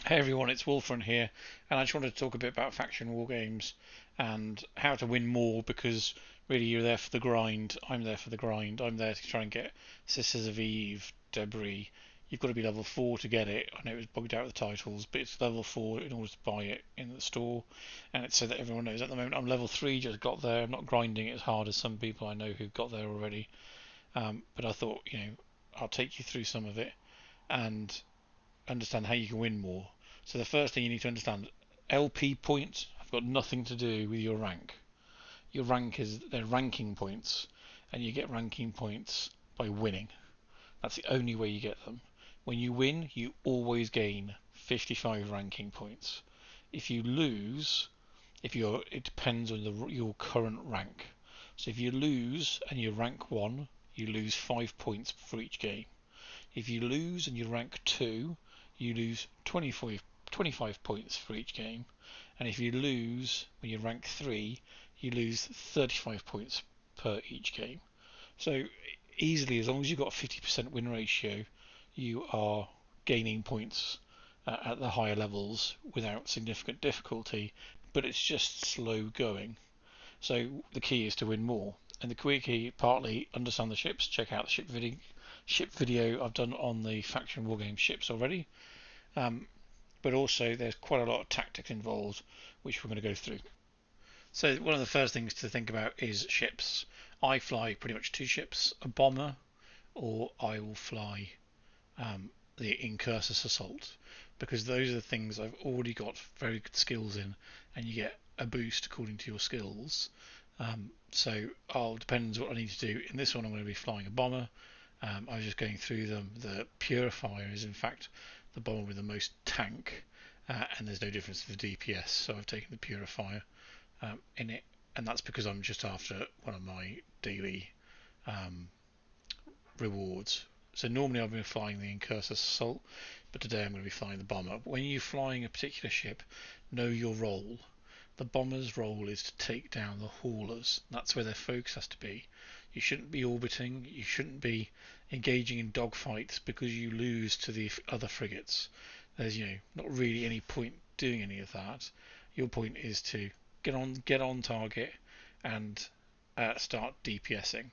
Hey everyone, it's Wolfrun here, and I just wanted to talk a bit about faction war games and how to win more because really you're there for the grind. I'm there for the grind. I'm there to try and get Sisters of Eve, Debris. You've got to be level 4 to get it. I know it was bugged out with the titles, but it's level 4 in order to buy it in the store, and it's so that everyone knows. At the moment, I'm level 3, just got there. I'm not grinding it as hard as some people I know who've got there already. But I thought, I'll take you through some of it and understand how you can win more. So the first thing you need to understand, LP points have got nothing to do with your rank. Your rank is they're ranking points, and you get ranking points by winning. That's the only way you get them. When you win, you always gain 55 ranking points. If you lose, it depends on your current rank. So if you lose and you're rank 1, you lose 5 points for each game. If you lose and you rank 2, you lose 25 points for each game. And if you lose when you rank 3, you lose 35 points per each game. So easily, as long as you've got a 50% win ratio, you are gaining points at the higher levels without significant difficulty, but it's just slow going. So the key is to win more. And the key, partly understand the ships, check out the ship video I've done on the faction wargame ships already. But also there's quite a lot of tactics involved, which we're going to go through. So one of the first things to think about is ships. I fly pretty much 2 ships, a bomber, or I will fly the Incursus Assault, because those are the things I've already got very good skills in, and you get a boost according to your skills. So depends what I need to do. In this one I'm going to be flying a bomber. I was just going through them. The Purifier is in fact the bomber with the most tank, and there's no difference to the DPS, so I've taken the Purifier in it, and that's because I'm just after one of my daily rewards. So normally I've been flying the Incursus Assault, but today I'm going to be flying the bomber. But when you're flying a particular ship, know your role. The bomber's role is to take down the haulers. That's where their focus has to be. You shouldn't be orbiting, you shouldn't be engaging in dogfights because you lose to the other frigates. There's not really any point doing any of that. Your point is to get on target and start DPSing.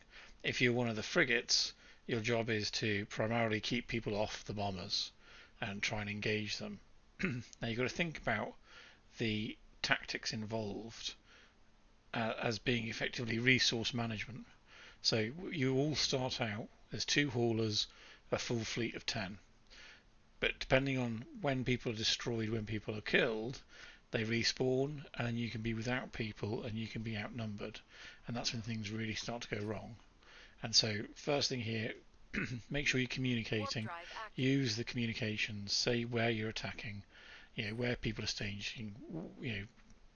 If you're one of the frigates, your job is to primarily keep people off the bombers and try and engage them. Now you've got to think about the tactics involved as being effectively resource management. So you all start out, there's 2 haulers, a full fleet of 10. But depending on when people are destroyed, when people are killed, they respawn and you can be without people and you can be outnumbered. And that's when things really start to go wrong. And so first thing here, make sure you're communicating. Use the communications, say where you're attacking, where people are staging,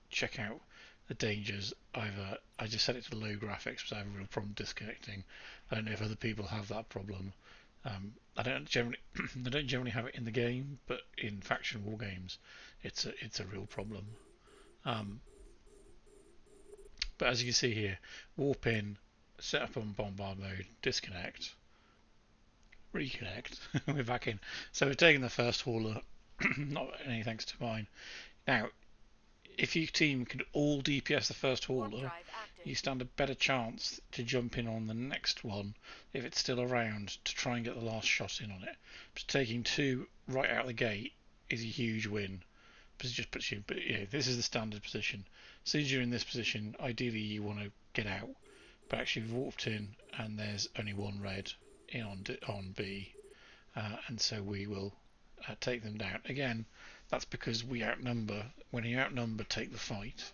check out the dangers. I just set it to low graphics because I have a real problem disconnecting. I don't know if other people have that problem. I don't generally have it in the game, but in faction war games, it's a real problem. But as you can see here, warp in, set up on bombard mode, disconnect, reconnect. We're back in. So we're taking the first hauler. Not any thanks to mine. Now, if your team can all DPS the first hauler, you stand a better chance to jump in on the next one if it's still around to try and get the last shot in on it. But taking 2 right out of the gate is a huge win. Because it just puts you. But this is the standard position. As soon as you're in this position, ideally you want to get out. But actually we've warped in and there's only 1 red in on B, and so we will take them down. Again, that's because we outnumber. When you outnumber, take the fight.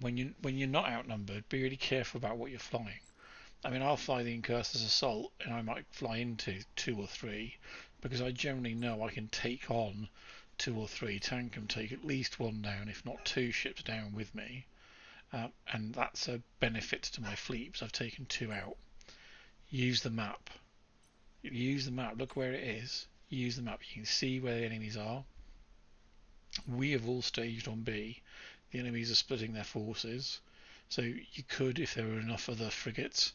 When you're not outnumbered, be really careful about what you're flying. I mean, I'll fly the Incursus Assault, and I might fly into 2 or 3 because I generally know I can take on 2 or 3, tank them, take at least 1 down, if not 2 ships down with me, and that's a benefit to my fleet because I've taken 2 out. Use the map. Use the map. Look where it is. Use the map. You can see where the enemies are. We have all staged on B. The enemies are splitting their forces. So you could, if there were enough other frigates,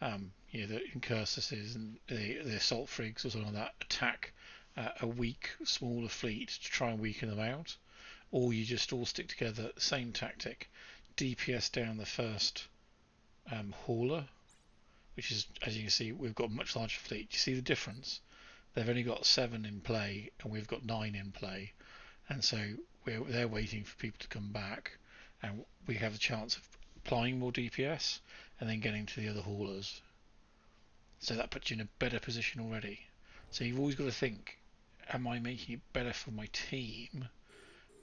the Incursuses and the assault frigs or something like that, attack a weak, smaller fleet to try and weaken them out, or you just all stick together, same tactic, DPS down the first hauler, which is, as you can see, we've got a much larger fleet. You see the difference? They've only got 7 in play, and we've got 9 in play, and so they're waiting for people to come back, and we have the chance of applying more DPS and then getting to the other haulers. So that puts you in a better position already. So you've always got to think, am I making it better for my team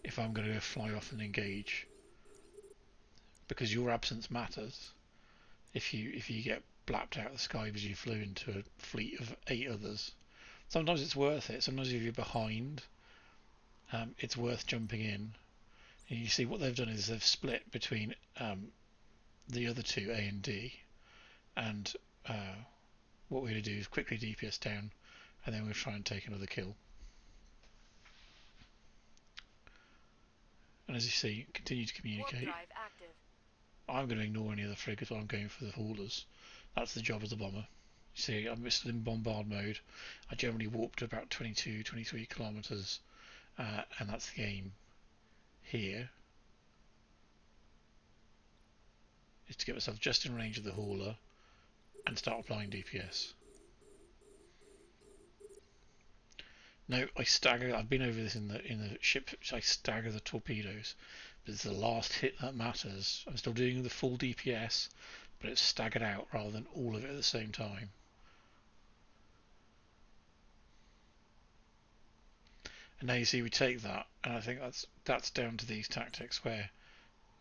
if I'm going to go fly off and engage? Because your absence matters. If you get blapped out of the sky because you flew into a fleet of 8 others, sometimes it's worth it. Sometimes if you're behind, it's worth jumping in. And you see what they've done is they've split between the other two, A and D, and what we're going to do is quickly DPS down, and then we'll try and take another kill. And as you see, continue to communicate. I'm going to ignore any of the frigates while I'm going for the haulers. That's the job of the bomber. You see, I'm still in bombard mode. I generally warp to about 22, 23 kilometers, and that's the aim here, is to get myself just in range of the hauler and start applying DPS. No, I stagger. I've been over this in the ship. I stagger the torpedoes, but it's the last hit that matters. I'm still doing the full DPS, but it's staggered out rather than all of it at the same time. And now you see we take that, and I think that's down to these tactics where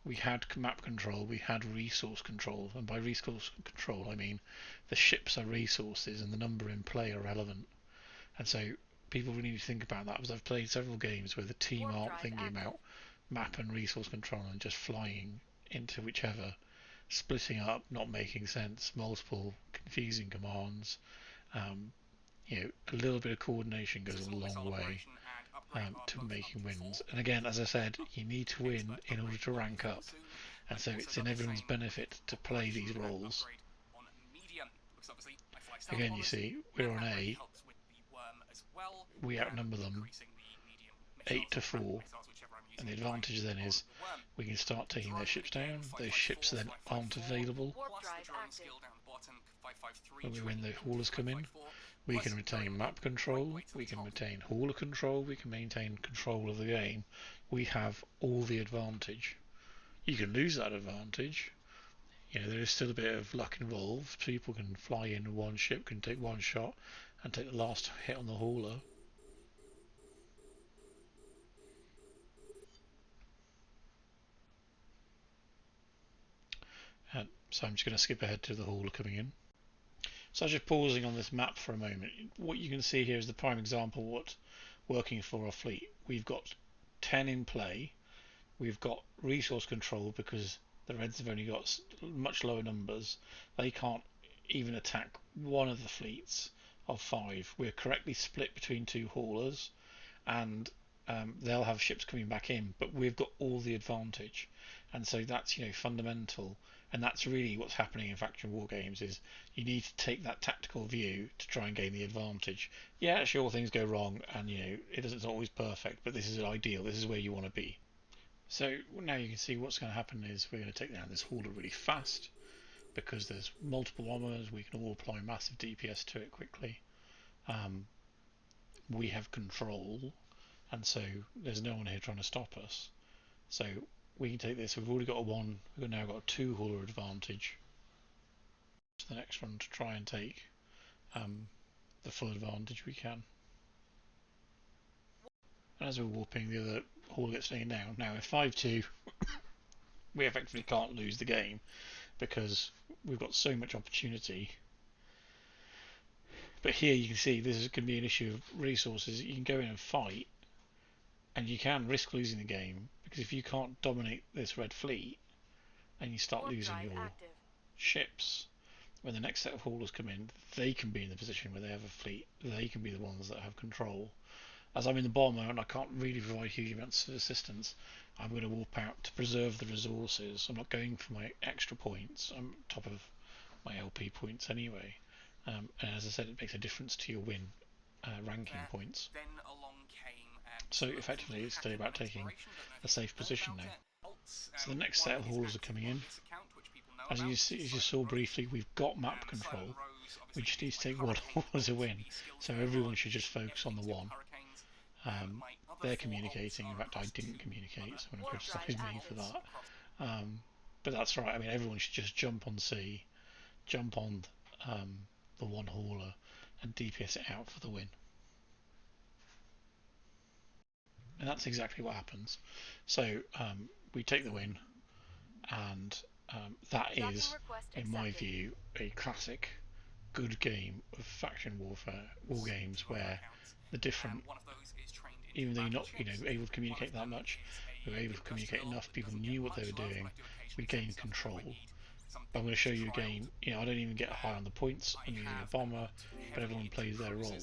we had map control, we had resource control, and by resource control I mean the ships are resources and the number in play are relevant. And so people really need to think about that, because I've played several games where the team aren't thinking about map and resource control and just flying into whichever, splitting up, not making sense, multiple confusing commands. You know, a little bit of coordination goes a long way to making wins. And again, as I said, you need to win in order to rank up, and so it's in everyone's benefit to play these roles. Again, you see, we're on A, we outnumber them 8 to 4, and the advantage then is we can start taking their ships down. Those ships then aren't available when the haulers come in. We can retain map control, we can retain hauler control, we can maintain control of the game. We have all the advantage. You can lose that advantage. You know, there is still a bit of luck involved. People can fly in one ship, can take one shot and take the last hit on the hauler. And so I'm just going to skip ahead to the hauler coming in. So just pausing on this map for a moment, what you can see here is the prime example of what's working for our fleet. We've got 10 in play, we've got resource control because the Reds have only got much lower numbers. They can't even attack one of the fleets of 5. We're correctly split between 2 haulers, and they'll have ships coming back in, but we've got all the advantage. And so that's, you know, fundamental. And that's really what's happening in faction war games, is you need to take that tactical view to try and gain the advantage. Yeah, sure, things go wrong, and you know it's always perfect, but this is ideal. This is where you want to be. So now you can see what's going to happen is we're going to take down this hauler really fast because there's multiple bombers. We can all apply massive DPS to it quickly. We have control, and so there's no one here trying to stop us. So we can take this. We've already got a 1. We've now got a 2 hauler advantage. To the next one to try and take the full advantage we can. And as we're warping, the other hauler gets taken down. Now, if 5-2, we effectively can't lose the game because we've got so much opportunity. But here you can see this is going to be an issue of resources. You can go in and fight, and you can risk losing the game, because if you can't dominate this red fleet and you start losing your ships, when the next set of haulers come in, they can be in the position where they have a fleet. They can be the ones that have control. As I'm in the bomber and I can't really provide huge amounts of assistance, I'm going to warp out to preserve the resources. I'm not going for my extra points. I'm top of my LP points anyway. And as I said, it makes a difference to your win ranking points. So effectively it's still about taking a safe position now. So the next set of haulers are coming in. As you saw briefly, we've got map control. We just need to take one hauler to win. So everyone should just focus on the one. They're communicating. In fact, I didn't communicate, so I'm going to criticise me for that. But that's right. I mean, everyone should just jump on C, jump on the one hauler, and DPS it out for the win. And that's exactly what happens. So we take the win, and that is, in my view, a classic good game of faction war games where the different, even though you're not able to communicate that much, we were able to communicate enough, people knew what they were doing, we gained control. But I'm going to show you a game, I don't even get high on the points, I'm using a bomber, but everyone plays their role,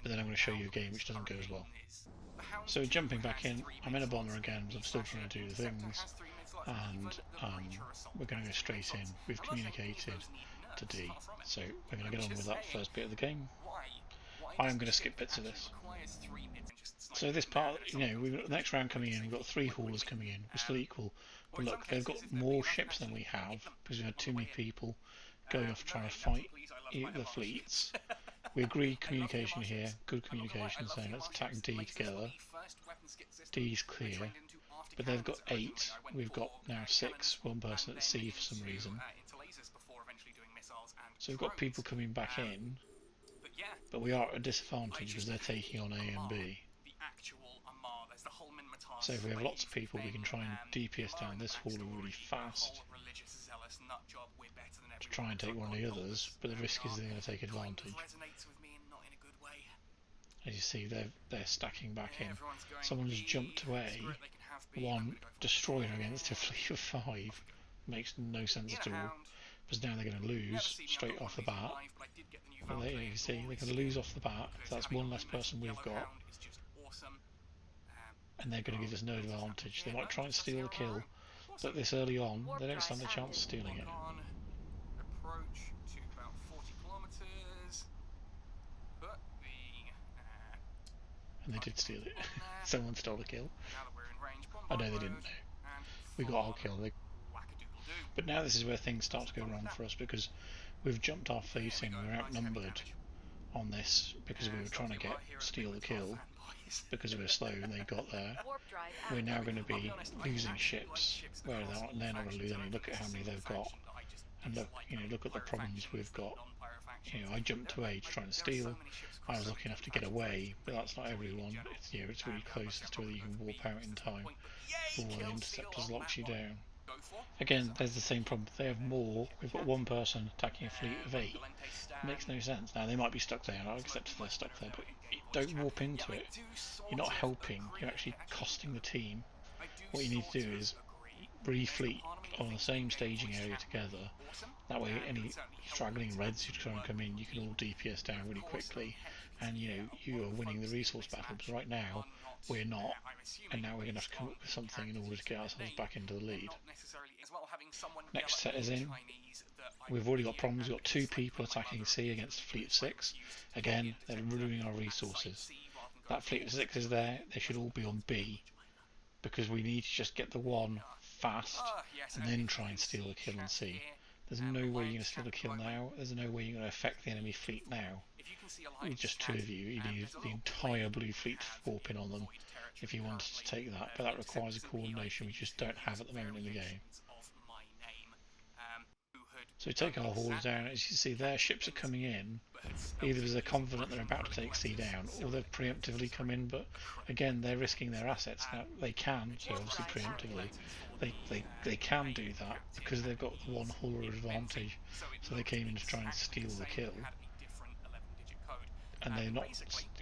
but then I'm going to show you a game which doesn't go as well. So jumping back in, I'm in a bomber again, but I'm still trying to do the things, and we're going to go straight in. We've communicated to D, so we're going to get on with that first bit of the game. I am going to skip bits of this. So this part, we've got the next round coming in, we've got 3 haulers coming in, we're still equal, but look, they've got more ships than we have, because we had too many people going off trying to fight the fleets. We agreed communication here, good communication, saying let's attack D together. D's clear, but they've got 8, we've got now 6, one person at C for some reason. So we've got people coming back in, but we are at a disadvantage because they're taking on A and B. So if we have lots of people, we can try and DPS down this hauler really fast to try and take one of the others, but the risk is they're going to take advantage. As you see, they're stacking back in. Someone's jumped to A, one destroyer against a fleet of 5. Makes no sense at all, because now they're going to lose straight off the bat. But there you see, they're going to lose off the bat, so that's one less person we've got. And they're going to give us no advantage. They might try and steal the kill, but this early on, they don't stand a chance of stealing it. And they did steal it. Someone stole the kill. Oh no, they didn't. We got our kill. But now this is where things start to go wrong for us, because we've jumped our fleet in, we're outnumbered on this because we were trying to steal the kill because we were slow and they got there. We're now going to be losing ships where they're not going to lose any. Look at how many they've got, and look at the problems we've got. I jumped to A to try and steal. I was lucky enough to get away, but that's not everyone. It's really close as to whether you can warp out in time before the interceptors locks you down. Again, there's the same problem. They have more. We've got one person attacking a fleet of 8. It makes no sense. Now, they might be stuck there, and I accept they're stuck there, but don't warp into it. You're not helping. You're actually costing the team. What you need to do is re-fleet on the same staging area together. That way, any straggling reds who try and come in, you can all DPS down really quickly, and you are winning the resource battle. But right now, we're not, and now we're going to have to come up with something in order to get ourselves back into the lead. Next set is in. We've already got problems. We've got 2 people attacking C against a fleet of 6. Again, they're ruining our resources. That fleet of 6 is there. They should all be on B, because we need to just get the one fast and then try and steal the kill on C. There's no way you're going to steal the kill now. There's no way you're going to affect the enemy fleet now. With just 2 of you, you need the entire blue fleet to warp in on them if you wanted to take that, but that requires a coordination we just don't have at the moment in the game. So we take our haulers down. As you see, their ships are coming in, either because they're confident they're about to take C down, or they've preemptively come in, but again, they're risking their assets. Now, they can, so obviously preemptively, they can do that because they've got the one hauler advantage, so they came in to try and steal the kill. And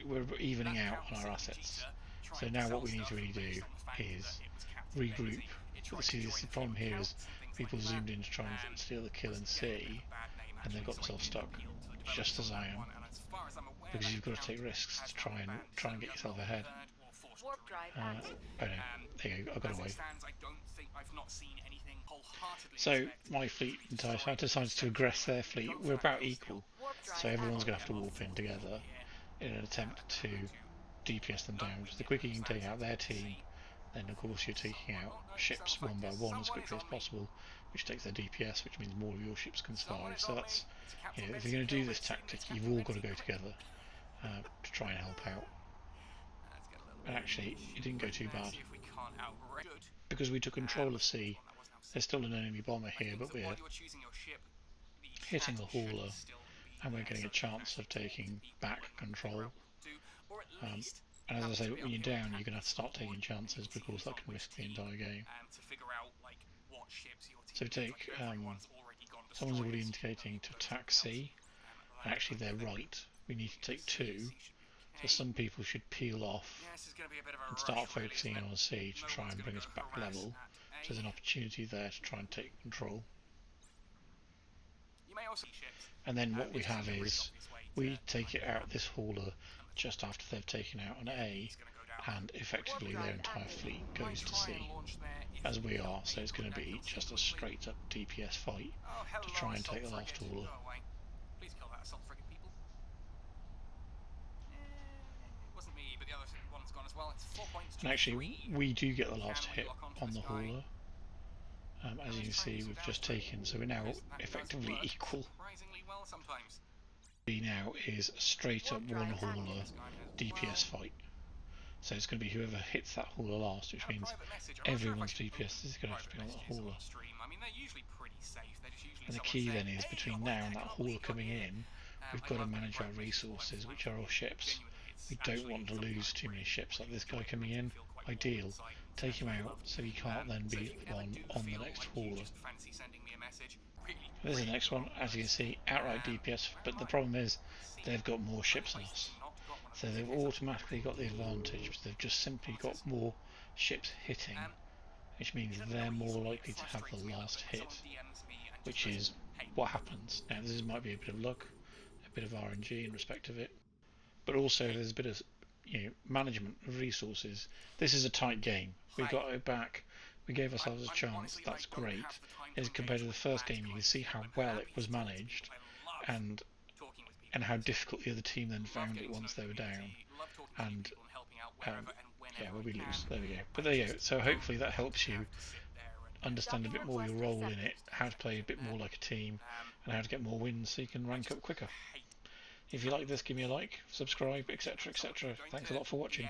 we're evening out on our assets. So now what we need to really do is regroup. But see, the problem here is people zoomed in to try and steal the kill in C, and they've got themselves stuck, just as I am, because you've got to take risks to try and get yourself ahead. Oh no, there you go, I got away. So my fleet decided to aggress their fleet. We're about equal, so everyone's going to have to warp in together. in an attempt to DPS them down. Because the quicker you can take out their team, then of course you're taking out ships one by one as quickly as possible, which takes their DPS, which means more of your ships can survive. So that's, if you're going to do this tactic, you've all got to go together to try and help out. And actually, it didn't go too bad. Because we took control of C, there's still an enemy bomber here, but we're hitting the hauler, and we're getting a chance of taking back control. And as I say, when you're down, you're going to have to start taking chances, because that can risk the entire game. So take, someone's already indicating to attack C, and actually they're right. We need to take 2, so some people should peel off and start focusing on C to try and bring us back level. So there's an opportunity there to try and take control. And then what we have is, we take it out this hauler just after they've taken out an A, and effectively their entire fleet goes to C, as we are, so it's going to be just a straight up DPS fight to try and take the last hauler. And actually, we do get the last hit on the hauler. As you can see, we've just taken, so we're now effectively equal. B now is a straight up one hauler DPS fight. So it's going to be whoever hits that hauler last, which means everyone's DPS is going to have to be on that hauler. And the key then is, between now and that hauler coming in, we've got to manage our resources, which are our ships. We don't want to lose too many ships. Like this guy coming in, ideal. Take him out so he can't then be the one on the next hauler. There's the next one, as you can see, outright DPS, but the problem is they've got more ships than us. So they've automatically got the advantage, because they've just simply got more ships hitting, which means they're more likely to have the last hit, which is what happens. Now this might be a bit of luck, a bit of RNG in respect of it, but also there's a bit of management of resources. This is a tight game. We got it back. We gave ourselves a chance. That's great. As compared to the first game, you can see how well it was managed, and how difficult the other team then found it once they were down. And yeah, well, we lose. There we go. But there you go. So hopefully that helps you understand a bit more your role in it, how to play a bit more like a team, and how to get more wins so you can rank up quicker. If you like this, give me a like, subscribe, etc, etc. Thanks a lot for watching.